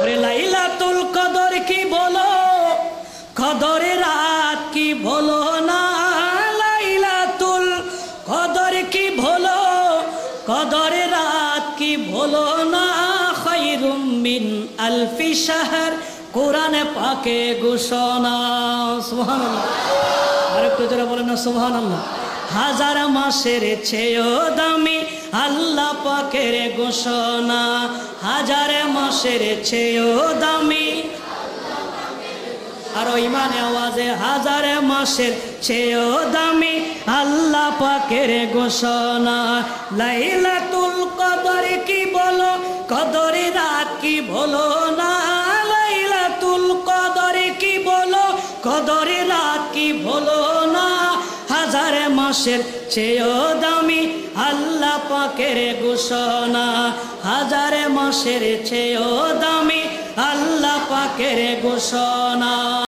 ওরে লাইলাতুল কদর কি বলো, কদরে রাত কি বলো না, লাইলাতুল কদর কি বলো, কদরে রাত কি বলো না, খায়রুম মিন আলফি শাহর, কোরআনে পাকে ঘোষণা। সুবহানাল্লাহ, আরেকটু জোরে বলেন না সুবহানাল্লাহ। হাজার মাসের চেয়েও দামি আল্লাহ পাকের ঘোষণা, হাজার মাসের চেয়েও দামি, আর ইমানে আওয়াজে হাজার মাসের চেয়েও দামি আল্লাহ পাকের ঘোষণা। লাইলাতুল কদর কি বলো, কদরে রাত কি বলো না, লাইলাতুল কদর কি বলো, কদরে রাত কি বলো না, হাজার মাসের চেয়েও দামি আল্লাহ পাকের ঘোষণা, হাজার মাসের চেয়েও দামি আল্লাহ পাকের ঘোষণা।